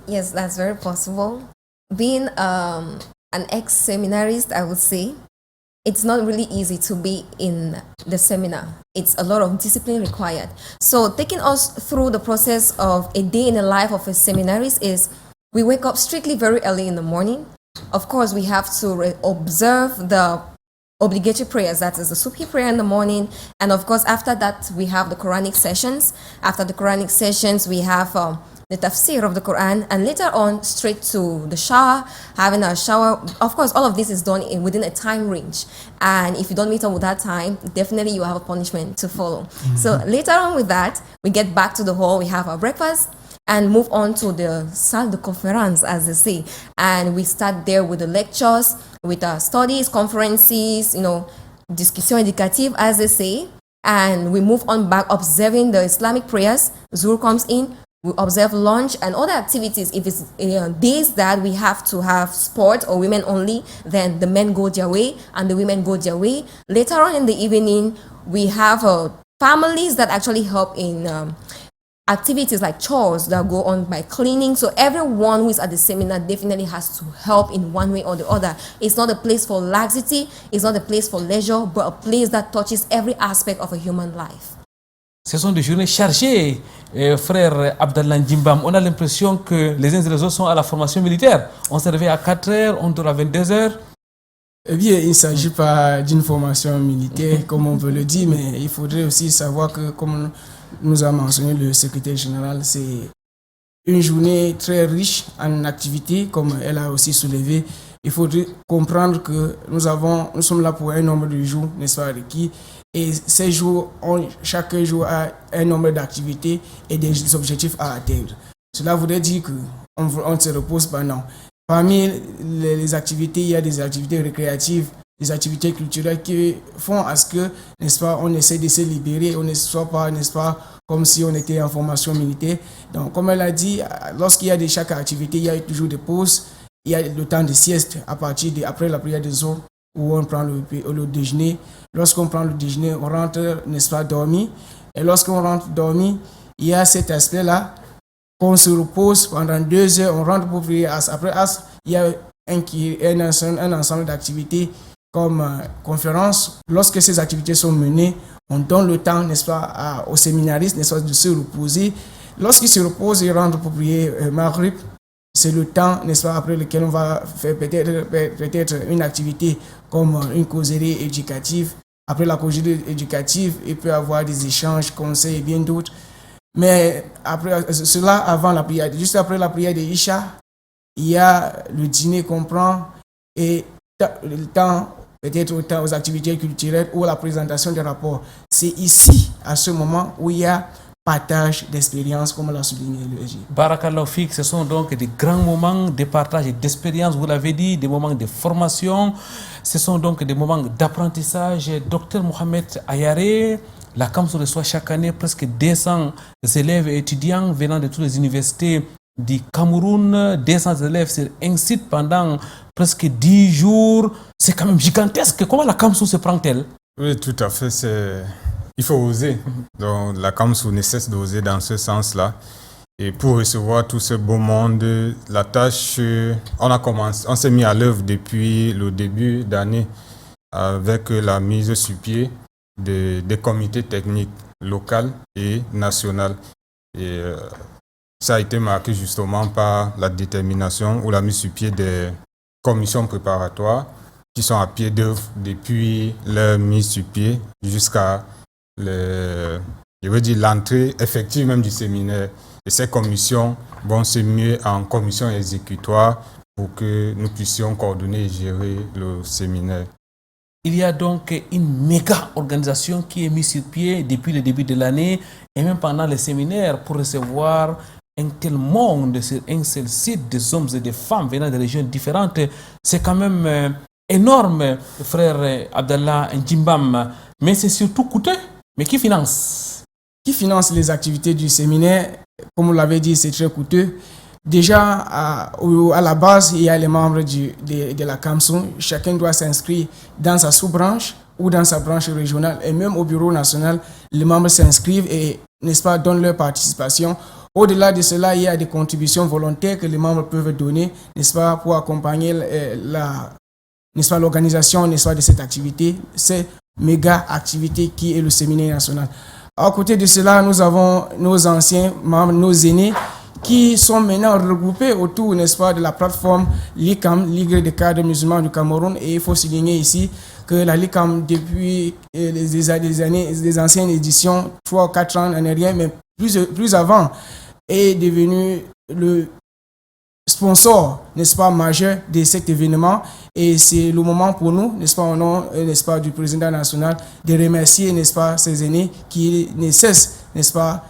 Yes, that's very possible. Being an ex-seminarist, I would say, it's not really easy to be in the seminar. It's a lot of discipline required. So taking us through the process of a day in the life of a seminarist is we wake up strictly very early in the morning. Of course, we have to observe the obligatory prayers, that is the Subhi prayer in the morning. And of course, after that, we have the Quranic sessions. After the Quranic sessions, we have the tafsir of the Quran, and later on straight to the shower, having a shower. Of course, all of this is done within a time range, and if you don't meet up with that time, definitely you have a punishment to follow. So later on with that, we get back to the hall, we have our breakfast and move on to the salle de conférence, as they say, and we start there with the lectures, with studies, conferences, discussion éducative, as they say, and we move on back observing the Islamic prayers. Zuhr comes in, we observe lunch and other activities. If it's days that we have to have sport or women only, then the men go their way and the women go their way. Later on in the evening, we have families that actually help in activities like chores that go on by cleaning. So everyone who is at the seminar definitely has to help in one way or the other. It's not a place for laxity, it's not a place for leisure, but a place that touches every aspect of a human life. Ce sont des journées chargées, frère Abdallah Njimbam. On a l'impression que les uns et les autres sont à la formation militaire. On se réveille à 4h, on dort à 22h. Eh bien, il ne s'agit pas d'une formation militaire, comme on peut le dire, mais il faudrait aussi savoir que, comme nous a mentionné le secrétaire général, c'est une journée très riche en activités, comme elle a aussi soulevé. Il faudrait comprendre que nous sommes là pour un nombre de jours, n'est-ce pas, requis. Et ces jours, chaque jour a un nombre d'activités et des objectifs à atteindre. Cela voudrait dire qu'on ne se repose pas, non. Parmi les activités, il y a des activités récréatives, des activités culturelles qui font à ce que, n'est-ce pas, on essaie de se libérer, on ne soit pas, n'est-ce pas, comme si on était en formation militaire. Donc, comme elle a dit, lorsqu'il y a chaque activité, il y a toujours des pauses, il y a le temps de sieste après la prière des eaux, où on prend le déjeuner. Lorsqu'on prend le déjeuner, on rentre, n'est-ce pas, dormir. Et lorsqu'on rentre dormir, il y a cet aspect-là qu'on se repose pendant 2 heures, on rentre pour prier As. Après As, il y a un ensemble d'activités comme conférence. Lorsque ces activités sont menées, on donne le temps, n'est-ce pas, aux séminaristes, n'est-ce pas, de se reposer. Lorsqu'ils se reposent, ils rentrent pour prier Maghrib. C'est le temps, n'est-ce pas, après lequel on va faire peut-être une activité comme une causerie éducative. Après la causerie éducative, il peut y avoir des échanges, conseils et bien d'autres. Mais après cela, avant la prière, juste après la prière de Isha, il y a le dîner qu'on prend et le temps, peut-être aux activités culturelles ou la présentation des rapports. C'est ici, à ce moment, où il y a partage d'expérience, comme l'a souligné le SG. Barakallahu Fik, ce sont donc des grands moments de partage et d'expérience, vous l'avez dit, des moments de formation, ce sont donc des moments d'apprentissage. Docteur Mohamed Ayare, la CAMS reçoit chaque année presque 200 élèves et étudiants venant de toutes les universités du Cameroun. 200 élèves sur un site pendant presque 10 jours. C'est quand même gigantesque. Comment la CAMS se prend-elle? Oui, tout à fait. Il faut oser. Donc, la CAMS ne cesse d'oser dans ce sens-là. Et pour recevoir tout ce beau monde, la tâche, on s'est mis à l'œuvre depuis le début d'année avec la mise sur pied des comités techniques locaux et nationaux. Et ça a été marqué justement par la détermination ou la mise sur pied des commissions préparatoires qui sont à pied d'œuvre depuis leur mise sur pied jusqu'à l'entrée effective même du séminaire. Et ces commissions vont se muer en commissions exécutoires pour que nous puissions coordonner et gérer le séminaire. Il y a donc une méga organisation qui est mise sur pied depuis le début de l'année et même pendant les séminaires pour recevoir un tel monde sur un seul site, des hommes et des femmes venant de régions différentes. C'est quand même énorme, frère Abdallah Njimbam, mais c'est surtout coûteux. Mais qui finance? Qui finance les activités du séminaire? Comme vous l'avez dit, c'est très coûteux. Déjà, à la base, il y a les membres de la CAMSU. Chacun doit s'inscrire dans sa sous-branche ou dans sa branche régionale. Et même au bureau national, les membres s'inscrivent et, n'est-ce pas, donnent leur participation. Au-delà de cela, il y a des contributions volontaires que les membres peuvent donner, n'est-ce pas, pour accompagner l'organisation, n'est-ce pas, de cette activité, cette méga activité qui est le séminaire national. À côté de cela, nous avons nos anciens membres, nos aînés, qui sont maintenant regroupés autour, n'est-ce pas, de la plateforme LICAM, Ligue des cadres musulmans du Cameroun. Et il faut souligner ici que la LICAM, depuis les anciennes éditions, 3 ou 4 ans en arrière, mais plus avant, est devenu le sponsor, n'est-ce pas, majeur de cet événement. Et c'est le moment pour nous, n'est-ce pas, au nom, n'est-ce pas, du président national, de remercier, n'est-ce pas, ces aînés qui ne cessent, n'est-ce pas,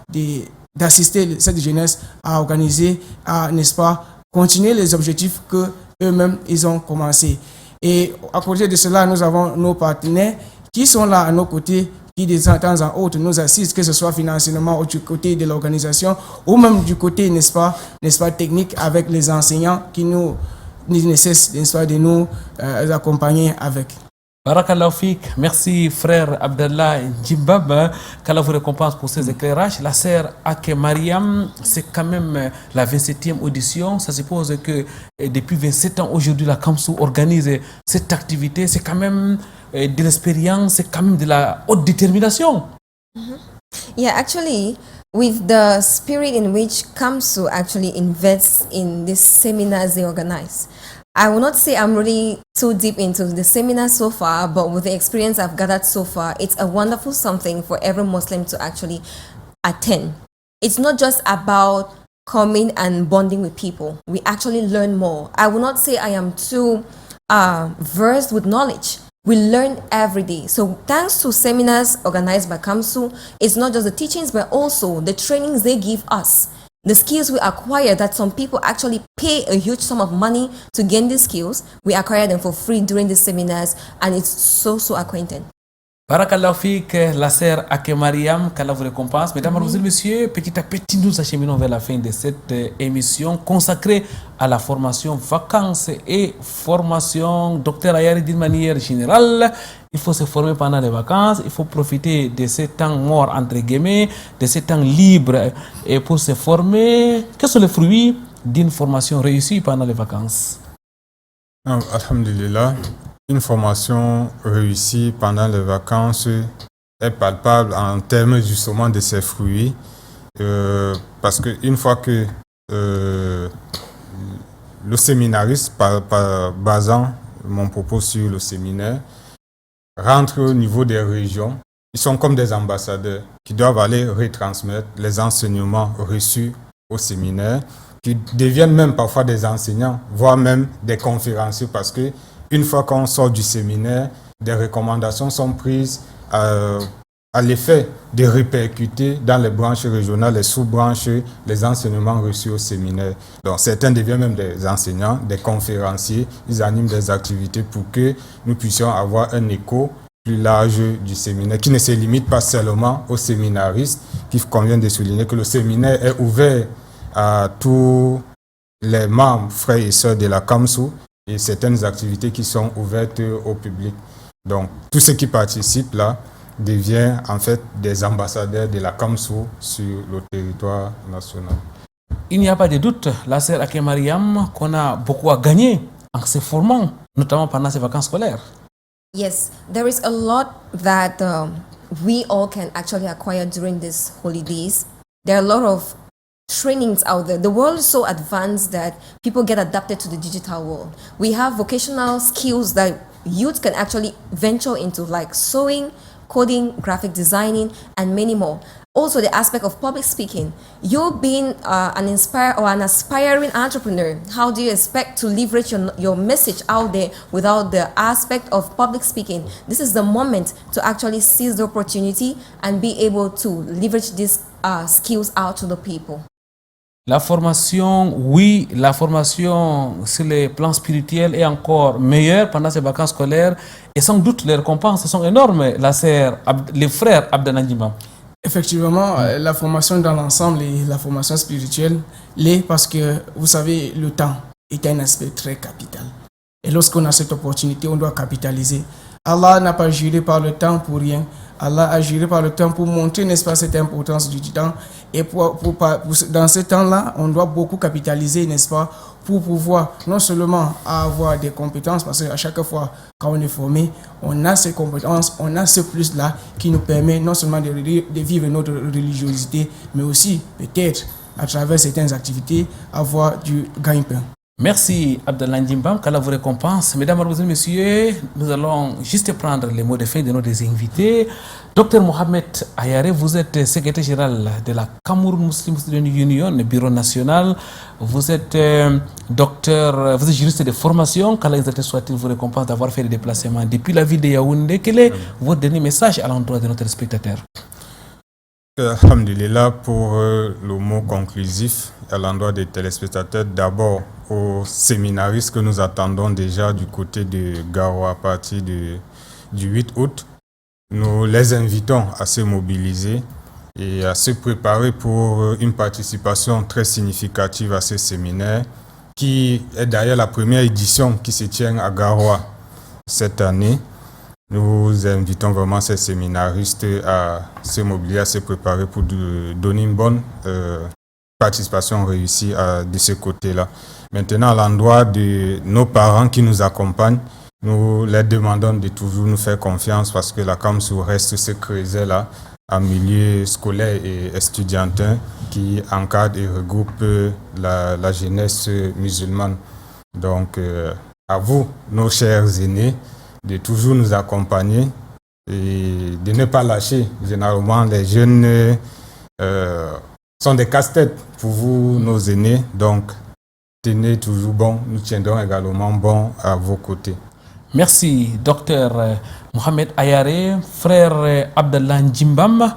d'assister cette jeunesse à organiser, à, n'est-ce pas, continuer les objectifs que eux-mêmes ils ont commencé. Et à côté de cela, nous avons nos partenaires qui sont là à nos côtés, qui de temps en autre nous assistent, que ce soit financièrement ou du côté de l'organisation, ou même du côté, n'est-ce pas, technique, avec les enseignants qui nous cessent, n'est-ce pas, de nous accompagner avec. Barakallahu Fik, merci frère Abdallah Djimbab, qu'Allah vous récompense pour ces éclairages. La sœur Ake Mariam, c'est quand même la 27e audition. Ça suppose que depuis 27 ans aujourd'hui, la CAMSU organise cette activité. C'est quand même de l'expérience, c'est quand même de la haute détermination. Yeah, actually, with the spirit in which CAMSU actually invests in these seminars they organize, I will not say I'm really too deep into the seminar so far, but with the experience I've gathered so far, it's a wonderful something for every Muslim to actually attend. It's not just about coming and bonding with people. We actually learn more. I will not say I am too versed with knowledge. We learn every day. So thanks to seminars organized by CAMSU, it's not just the teachings, but also the trainings they give us. The skills we acquire, that some people actually pay a huge sum of money to gain these skills, we acquire them for free during the seminars, and it's so acquainted. Barakallahu Fik, la sœur Ake Mariam, qu'Allah vous récompense. Mesdames, Mademoiselles, Messieurs, petit à petit, nous acheminons vers la fin de cette émission consacrée à la formation vacances et formation. Docteur Ayari, d'une manière générale, il faut se former pendant les vacances, il faut profiter de ce temps mort, entre guillemets, de ce temps libre et pour se former. Quels sont les fruits d'une formation réussie pendant les vacances? Alhamdulillah. Une formation réussie pendant les vacances est palpable en termes justement de ses fruits, parce qu'une fois que le séminariste, basant mon propos sur le séminaire, rentre au niveau des régions, ils sont comme des ambassadeurs qui doivent aller retransmettre les enseignements reçus au séminaire, qui deviennent même parfois des enseignants, voire même des conférenciers, parce que une fois qu'on sort du séminaire, des recommandations sont prises à l'effet de répercuter dans les branches régionales, les sous-branches, les enseignements reçus au séminaire. Donc certains deviennent même des enseignants, des conférenciers, ils animent des activités pour que nous puissions avoir un écho plus large du séminaire, qui ne se limite pas seulement aux séminaristes, qu'il convient de souligner que le séminaire est ouvert à tous les membres, frères et sœurs de la CAMSU, et certaines activités qui sont ouvertes au public. Donc, tous ceux qui participent là deviennent en fait des ambassadeurs de la CAMSU sur le territoire national. Il n'y a pas de doute, la sœur Ake Mariam, qu'on a beaucoup à gagner en se formant, notamment pendant ces vacances scolaires. Yes, there is a lot that we all can actually acquire during these holidays. There are a lot of trainings out there. The world is so advanced that people get adapted to the digital world. We have vocational skills that youth can actually venture into, like sewing, coding, graphic designing, and many more. Also, the aspect of public speaking. You being an aspiring entrepreneur, how do you expect to leverage your message out there without the aspect of public speaking? This is the moment to actually seize the opportunity and be able to leverage these skills out to the people. La formation, oui, la formation sur le plan spirituel est encore meilleure pendant ces vacances scolaires et sans doute les récompenses sont énormes, les frères Abdallah Djimbab. Effectivement, la formation dans l'ensemble et la formation spirituelle l'est parce que, vous savez, le temps est un aspect très capital. Et lorsqu'on a cette opportunité, on doit capitaliser. Allah n'a pas juré par le temps pour rien. Allah a juré par le temps pour montrer, n'est-ce pas, cette importance du temps. Et dans ce temps-là, on doit beaucoup capitaliser, n'est-ce pas, pour pouvoir non seulement avoir des compétences, parce qu'à chaque fois, quand on est formé, on a ces compétences, on a ce plus-là qui nous permet non seulement de vivre notre religiosité, mais aussi, peut-être, à travers certaines activités, avoir du gagne-pain. Merci Abdallah Ndimbam, qu'Allah vous récompense. Mesdames, Mesdemoiselles, Messieurs, nous allons juste prendre les mots de fin de nos invités. Docteur Mohamed Ayare, vous êtes secrétaire général de la Cameroun Muslim Student Union, bureau national. Vous êtes docteur, vous êtes juriste de formation. Qu'Allah soit-il vous récompense d'avoir fait des déplacements depuis la ville de Yaoundé. Quel est votre dernier message à l'endroit de nos téléspectateurs? Alhamdulillah, pour le mot conclusif à l'endroit des téléspectateurs, d'abord aux séminaristes que nous attendons déjà du côté de Garoua à partir du 8 août. Nous les invitons à se mobiliser et à se préparer pour une participation très significative à ce séminaire qui est d'ailleurs la première édition qui se tient à Garoua cette année. Nous invitons vraiment ces séminaristes à se mobiliser, à se préparer pour donner une bonne participation réussie de ce côté-là. Maintenant, à l'endroit de nos parents qui nous accompagnent, nous les demandons de toujours nous faire confiance parce que la CAMSU reste ce creuset-là en milieu scolaire et estudiantin qui encadre et regroupe la jeunesse musulmane. Donc, à vous, nos chers aînés, de toujours nous accompagner et de ne pas lâcher. Généralement, les jeunes sont des casse-têtes pour vous, nos aînés. Donc, tenez toujours bon. Nous tiendrons également bon à vos côtés. Merci, docteur Mohamed Ayare, frère Abdallah Ndimbam.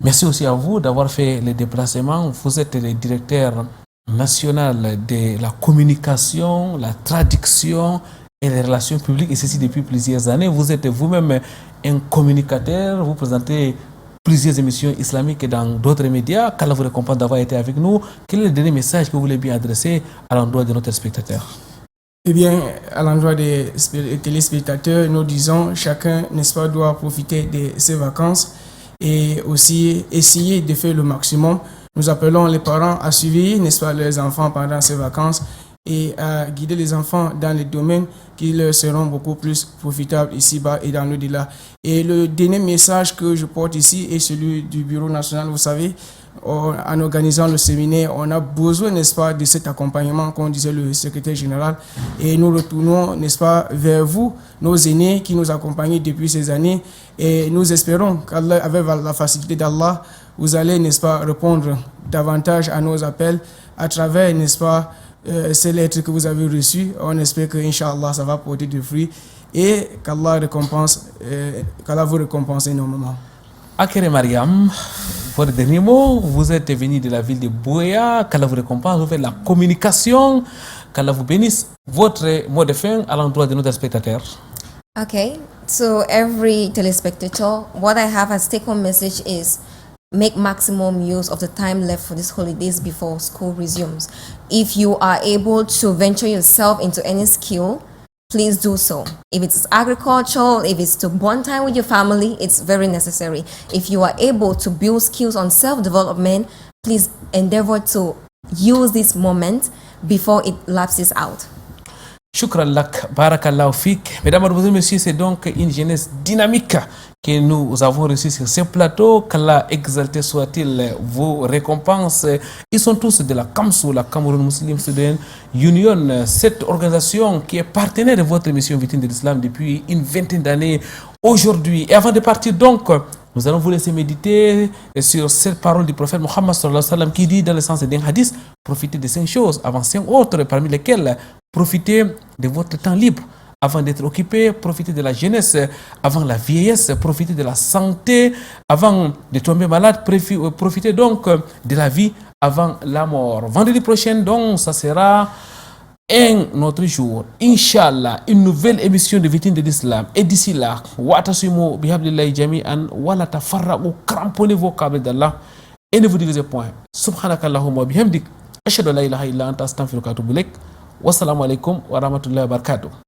Merci aussi à vous d'avoir fait les déplacements. Vous êtes le directeur national de la communication, la traduction et les relations publiques, et ceci depuis plusieurs années. Vous êtes vous-même un communicateur, vous présentez plusieurs émissions islamiques dans d'autres médias. Qu'Allah vous récompense d'avoir été avec nous. Quel est le dernier message que vous voulez bien adresser à l'endroit de nos téléspectateurs? Eh bien, à l'endroit des téléspectateurs, nous disons chacun, n'est-ce pas, doit profiter de ses vacances et aussi essayer de faire le maximum. Nous appelons les parents à suivre, n'est-ce pas, leurs enfants pendant ces vacances et à guider les enfants dans les domaines qui leur seront beaucoup plus profitables ici-bas et dans l'au-delà. Et le dernier message que je porte ici est celui du Bureau national. Vous savez, en organisant le séminaire, on a besoin, n'est-ce pas, de cet accompagnement, comme disait le secrétaire général. Et nous retournons, n'est-ce pas, vers vous, nos aînés qui nous accompagnent depuis ces années. Et nous espérons qu'Allah, avec la facilité d'Allah, vous allez, n'est-ce pas, répondre davantage à nos appels à travers, n'est-ce pas, ces lettres que vous avez reçues. On espère que, Inch'Allah, ça va porter du fruit et qu'Allah vous récompense énormément. Akere Mariam, pour le dernier mot, vous êtes venu de la ville de Bouéa. Qu'Allah vous récompense, vous faites la communication. Qu'Allah vous bénisse. Votre mot de fin à l'endroit de nos spectateurs. Okay, so every telespectator, what I have as take-home message is make maximum use of the time left for these holidays before school resumes. If you are able to venture yourself into any skill, please do so. If it's agricultural, if it's to bond time with your family, it's very necessary. If you are able to build skills on self-development, please endeavor to use this moment before it lapses out. Shukran lak, barakallahu fik. Mesdames, Mesdemoiselles, Messieurs, c'est donc une jeunesse dynamique que nous avons reçue sur ce plateau. Qu'Allah exalté soit-il vos récompenses. Ils sont tous de la CAMSU, la Cameroun Muslim Student Union, cette organisation qui est partenaire de votre émission Victime de l'Islam depuis une vingtaine d'années aujourd'hui. Et avant de partir donc, nous allons vous laisser méditer sur cette parole du prophète Mohammed sallallahu alayhi wa sallam qui dit dans le sens d'un hadith, profitez de 5 choses avant 5 autres, parmi lesquelles profitez de votre temps libre avant d'être occupé, profitez de la jeunesse avant la vieillesse, profitez de la santé avant de tomber malade, profitez donc de la vie avant la mort. Vendredi prochain, donc, ça sera un autre jour, Inch'Allah, une nouvelle émission de Vitrine de l'Islam. Et d'ici là, wa'tasimu bihablillahi jami'an wa la tafarraqu, cramponnez vos câbles d'Allah et ne vous divisez point. Subhanakallahumma wa bihamdik, ashhadu an la ilaha illa anta astaghfiruka wa atubu ilaik. Wassalamu alaikum wa rahmatullahi wa barakatuh.